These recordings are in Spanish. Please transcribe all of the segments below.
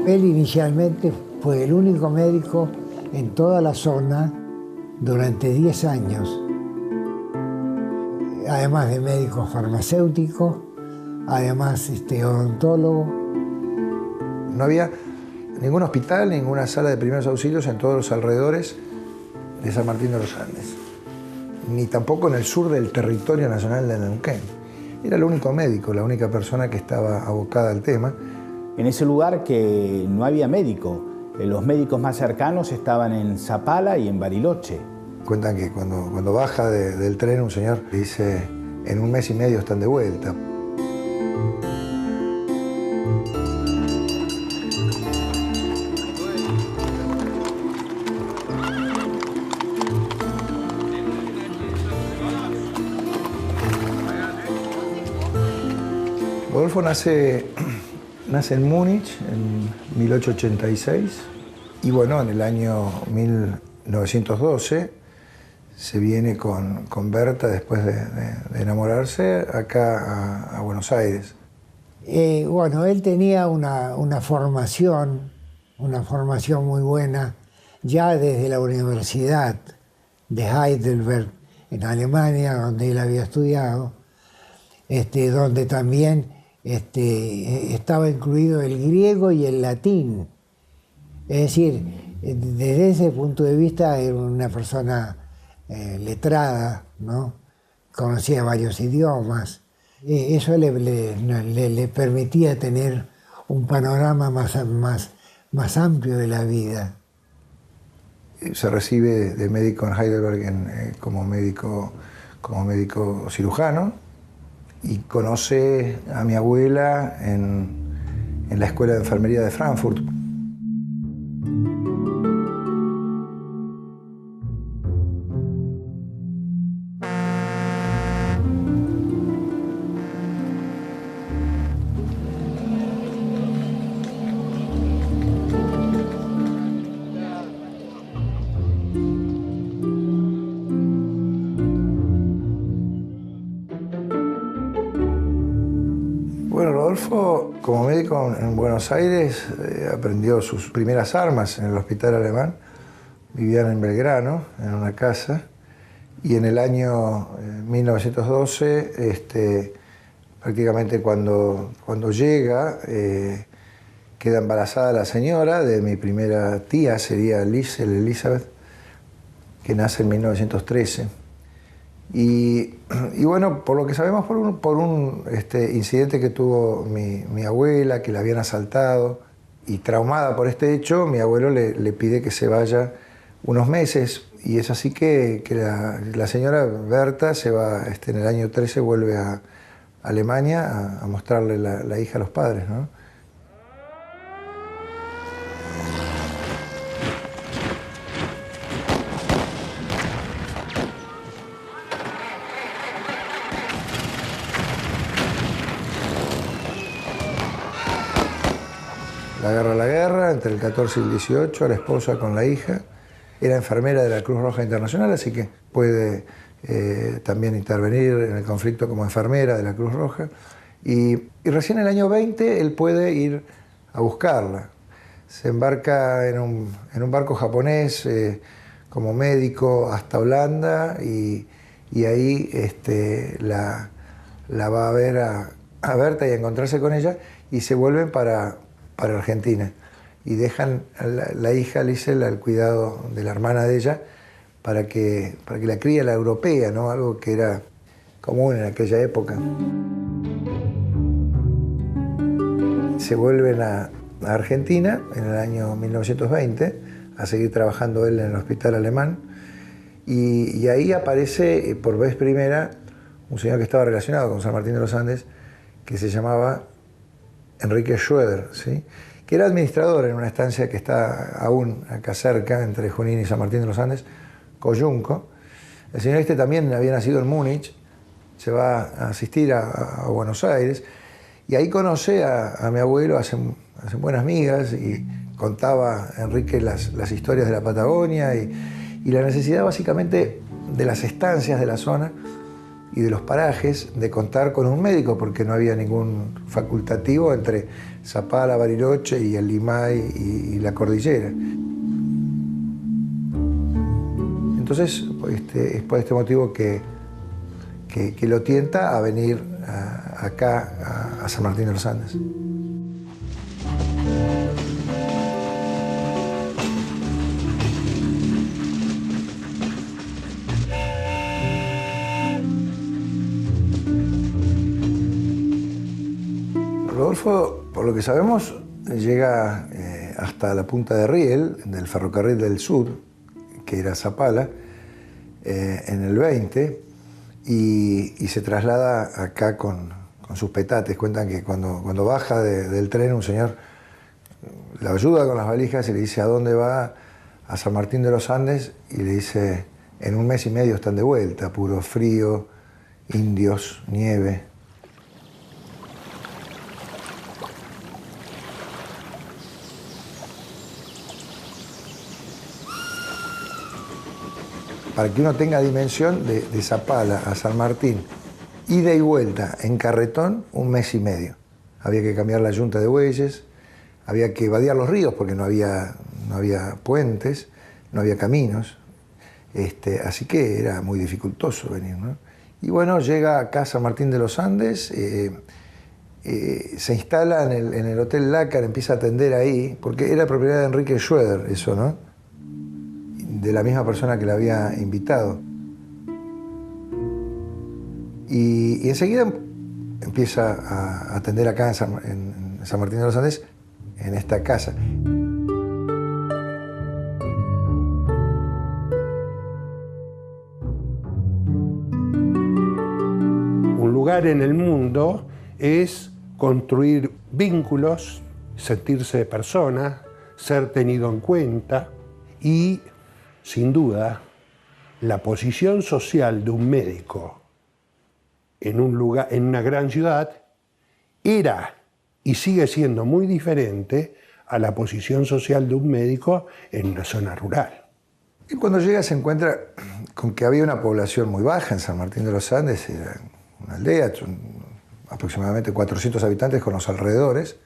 Él inicialmente fue el único médico en toda la zona durante 10 años. Además de médico farmacéutico, además odontólogo. No había ningún hospital, ninguna sala de primeros auxilios en todos los alrededores de San Martín de los Andes, ni tampoco en el sur del territorio nacional de Neuquén. Era el único médico, la única persona que estaba abocada al tema. En ese lugar que no había médico, los médicos más cercanos estaban en Zapala y en Bariloche. Cuentan que cuando baja del tren un señor dice, en 1 mes y medio están de vuelta. Rodolfo nace en Múnich en 1886 y bueno, en el año 1912 se viene con Berta después de enamorarse acá a Buenos Aires. Bueno, él tenía una formación muy buena ya desde la Universidad de Heidelberg en Alemania, donde él había estudiado, donde también estaba incluido el griego y el latín. Es decir, desde ese punto de vista era una persona letrada, ¿no? Conocía varios idiomas. Eso le permitía tener un panorama más amplio de la vida. Se recibe de médico en Heidelberg como médico cirujano y conoce a mi abuela en la Escuela de Enfermería de Frankfurt. Bueno, Rodolfo, como médico en Buenos Aires, aprendió sus primeras armas en el hospital alemán. Vivían en Belgrano, en una casa, y en el año 1912, prácticamente cuando llega, queda embarazada la señora de mi primera tía, sería Liesel Elizabeth, que nace en 1913. Y bueno, por lo que sabemos, por un incidente que tuvo mi abuela, que la habían asaltado, y traumada por este hecho, mi abuelo le pide que se vaya unos meses, y es así que la señora Berta se va, en el año 13 vuelve a Alemania a mostrarle la hija a los padres, ¿no? La guerra, entre el 14 y el 18, la esposa con la hija. Era enfermera de la Cruz Roja Internacional, así que puede también intervenir en el conflicto como enfermera de la Cruz Roja. Y recién en el año 20 él puede ir a buscarla. Se embarca en un barco japonés como médico hasta Holanda y ahí la va a ver a Berta y a encontrarse con ella y se vuelven para Argentina y dejan a la hija Liesel al cuidado de la hermana de ella para que la críe la europea, ¿no? Algo que era común en aquella época. Se vuelven a Argentina en el año 1920 a seguir trabajando él en el hospital alemán y ahí aparece por vez primera un señor que estaba relacionado con San Martín de los Andes que se llamaba Enrique Schroeder, ¿sí? Que era administrador en una estancia que está aún acá cerca, entre Junín y San Martín de los Andes, Coyunco. El señor también había nacido en Múnich, se va a asistir a Buenos Aires, y ahí conoce a mi abuelo, hacen buenas migas, y contaba a Enrique las historias de la Patagonia y la necesidad básicamente de las estancias de la zona y de los parajes de contar con un médico, porque no había ningún facultativo entre Zapala, Bariloche y el Limay y la cordillera. Entonces, es por este motivo que lo tienta a venir acá, a San Martín de los Andes. Rodolfo, por lo que sabemos, llega hasta la punta de Riel, del ferrocarril del sur, que era Zapala, en el 20, y se traslada acá con sus petates. Cuentan que cuando baja del tren, un señor la ayuda con las valijas y le dice a dónde va, a San Martín de los Andes, y le dice, en 1 mes y medio están de vuelta, puro frío, indios, nieve. Para que uno tenga dimensión, de Zapala a San Martín, ida y vuelta en carretón, 1 mes y medio. Había que cambiar la yunta de bueyes, había que vadear los ríos porque no había puentes, no había caminos. Así que era muy dificultoso venir, ¿no? Y bueno, llega acá a San Martín de los Andes, se instala en el Hotel Lácar, empieza a atender ahí, porque era propiedad de Enrique Schroeder, eso, ¿no? De la misma persona que la había invitado. Y enseguida empieza a atender acá en San Martín de los Andes, en esta casa. Un lugar en el mundo es construir vínculos, sentirse persona, ser tenido en cuenta y, sin duda, la posición social de un médico en un lugar, en una gran ciudad, era y sigue siendo muy diferente a la posición social de un médico en una zona rural. Y cuando llega se encuentra con que había una población muy baja en San Martín de los Andes, era una aldea, aproximadamente 400 habitantes con los alrededores.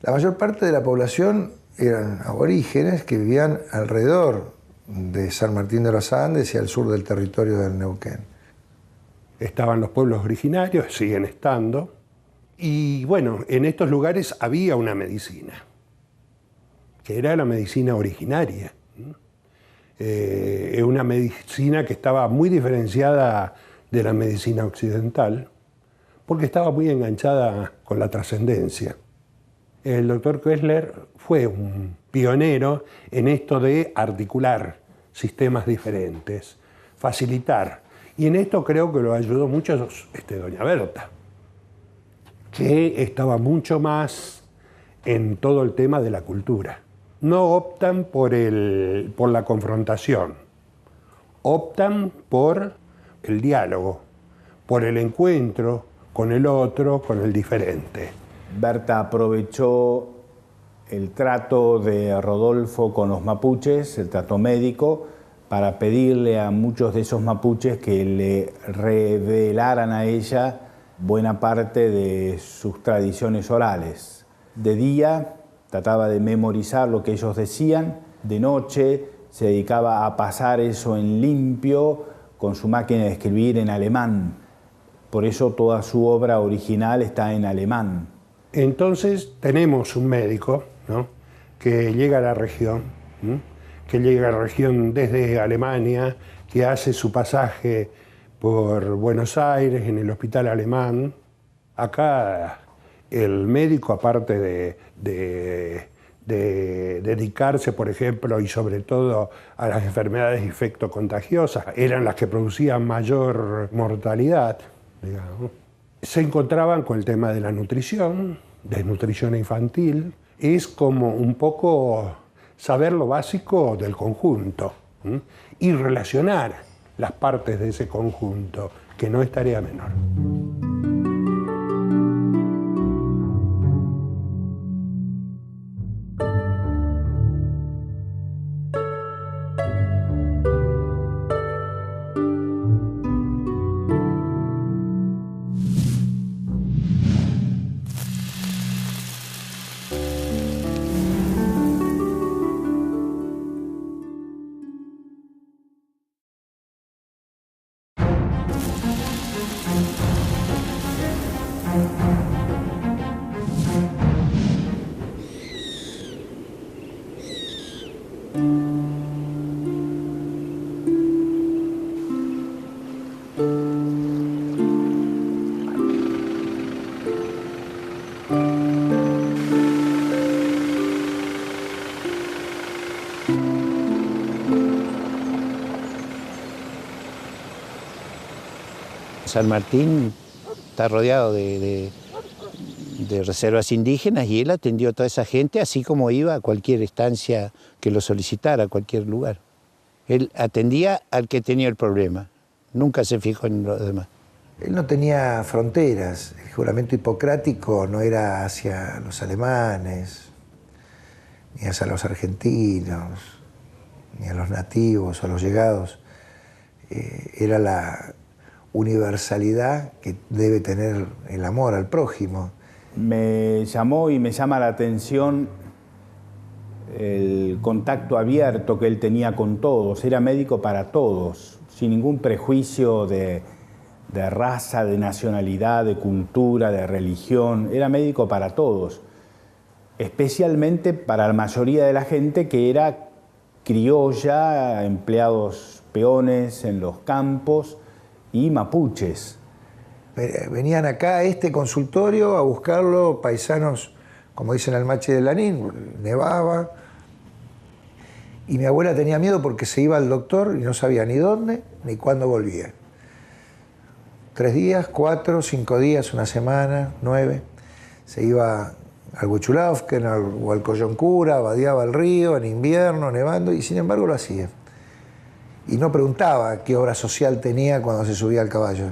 La mayor parte de la población eran aborígenes que vivían alrededor de San Martín de los Andes y al sur del territorio del Neuquén. Estaban los pueblos originarios, siguen estando, y bueno, en estos lugares había una medicina, que era la medicina originaria. Una medicina que estaba muy diferenciada de la medicina occidental, porque estaba muy enganchada con la trascendencia. El doctor Kessler fue un pionero en esto de articular sistemas diferentes, facilitar. Y en esto creo que lo ayudó mucho doña Berta, que estaba mucho más en todo el tema de la cultura. No optan por la confrontación, optan por el diálogo, por el encuentro con el otro, con el diferente. Berta aprovechó el trato de Rodolfo con los mapuches, el trato médico, para pedirle a muchos de esos mapuches que le revelaran a ella buena parte de sus tradiciones orales. De día trataba de memorizar lo que ellos decían, de noche se dedicaba a pasar eso en limpio con su máquina de escribir en alemán. Por eso toda su obra original está en alemán. Entonces tenemos un médico, ¿no?, que llega a la región, que llega a la región desde Alemania, que hace su pasaje por Buenos Aires en el hospital alemán. Acá el médico, aparte de dedicarse, por ejemplo, y sobre todo a las enfermedades infectocontagiosas, eran las que producían mayor mortalidad, digamos, se encontraban con el tema de la nutrición, desnutrición infantil. Es como un poco saber lo básico del conjunto, y relacionar las partes de ese conjunto, que no es tarea menor. San Martín está rodeado de reservas indígenas y él atendió a toda esa gente, así como iba a cualquier estancia que lo solicitara, a cualquier lugar. Él atendía al que tenía el problema, nunca se fijó en los demás. Él no tenía fronteras, el juramento hipocrático no era hacia los alemanes, ni hacia los argentinos, ni a los nativos o a los llegados. Era la universalidad que debe tener el amor al prójimo. Me llamó y me llama la atención el contacto abierto que él tenía con todos. Era médico para todos, sin ningún prejuicio de raza, de nacionalidad, de cultura, de religión. Era médico para todos, especialmente para la mayoría de la gente que era criolla, empleados peones en los campos y mapuches. Venían acá a este consultorio a buscarlo paisanos, como dicen al Machi de Lanín, nevaba. Y mi abuela tenía miedo porque se iba al doctor y no sabía ni dónde ni cuándo volvía. 3 días, 4, 5 días, una semana, 9. Se iba al Huichulafken o al Coyoncura, vadeaba el río en invierno, nevando, y sin embargo lo hacía. Y no preguntaba qué obra social tenía cuando se subía al caballo.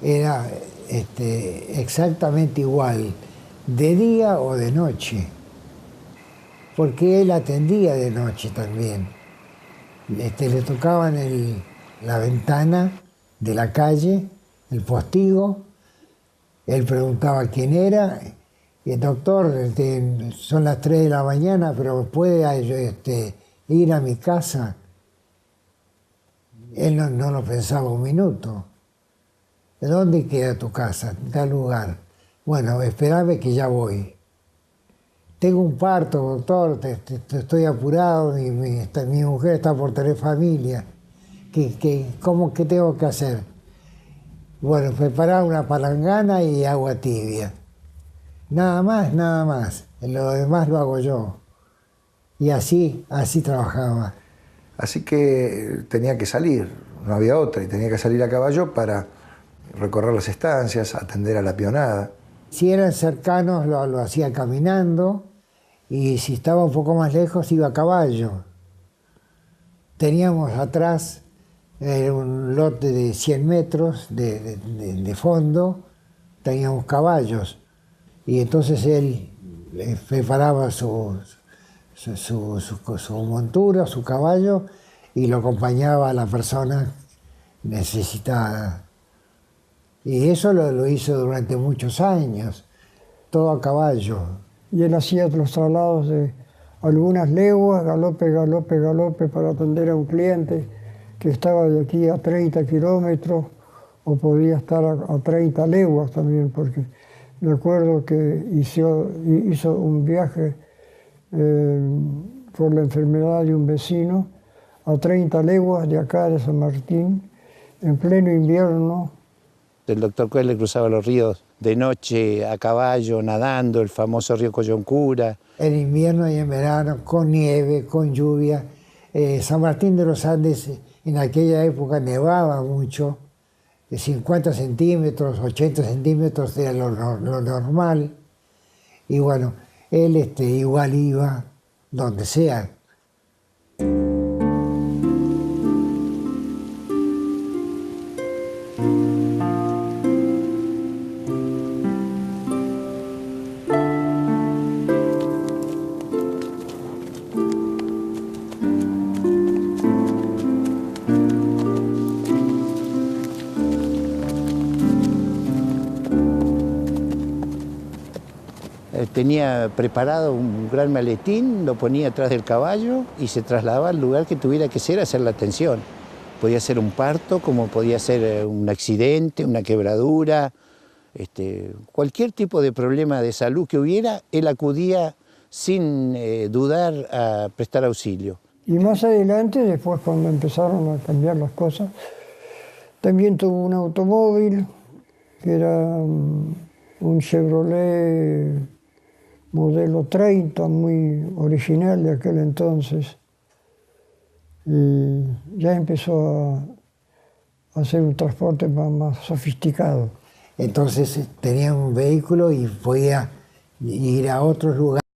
Era exactamente igual, de día o de noche, porque él atendía de noche también. Le tocaban la ventana de la calle, el postigo, él preguntaba quién era, y el doctor, son las 3 de la mañana, pero ¿puede ir a mi casa? Él no lo pensaba un minuto. ¿De dónde queda tu casa? En tal lugar. Bueno, espérame que ya voy. Tengo un parto, doctor, estoy apurado, mi mujer está por tener familia. ¿Qué tengo que hacer? Bueno, preparar una palangana y agua tibia. Nada más, nada más. Lo demás lo hago yo. Y así trabajaba. Así que tenía que salir, no había otra, y tenía que salir a caballo para recorrer las estancias, atender a la peonada. Si eran cercanos lo hacía caminando, y si estaba un poco más lejos iba a caballo. Teníamos atrás un lote de 100 metros de fondo, teníamos caballos, y entonces él preparaba su montura, su caballo, y lo acompañaba a la persona necesitada. Y eso lo hizo durante muchos años, todo a caballo. Y él hacía los traslados de algunas leguas, galope, galope, galope, para atender a un cliente que estaba de aquí a 30 kilómetros, o podía estar a 30 leguas también, porque me acuerdo que hizo un viaje por la enfermedad de un vecino a 30 leguas de acá, de San Martín, en pleno invierno. El doctor Cuele cruzaba los ríos de noche a caballo, nadando, el famoso río Coyoncura. En invierno y en verano, con nieve, con lluvia. San Martín de los Andes en aquella época nevaba mucho, de 50 centímetros, 80 centímetros era lo normal. Y bueno, él igual iba donde sea. Tenía preparado un gran maletín, lo ponía atrás del caballo y se trasladaba al lugar que tuviera que ser a hacer la atención. Podía ser un parto, como podía ser un accidente, una quebradura, cualquier tipo de problema de salud que hubiera, él acudía sin dudar a prestar auxilio. Y más adelante, después cuando empezaron a cambiar las cosas, también tuvo un automóvil, que era un Chevrolet modelo 30, muy original de aquel entonces. Y ya empezó a hacer un transporte más sofisticado. Entonces tenía un vehículo y podía ir a otros lugares.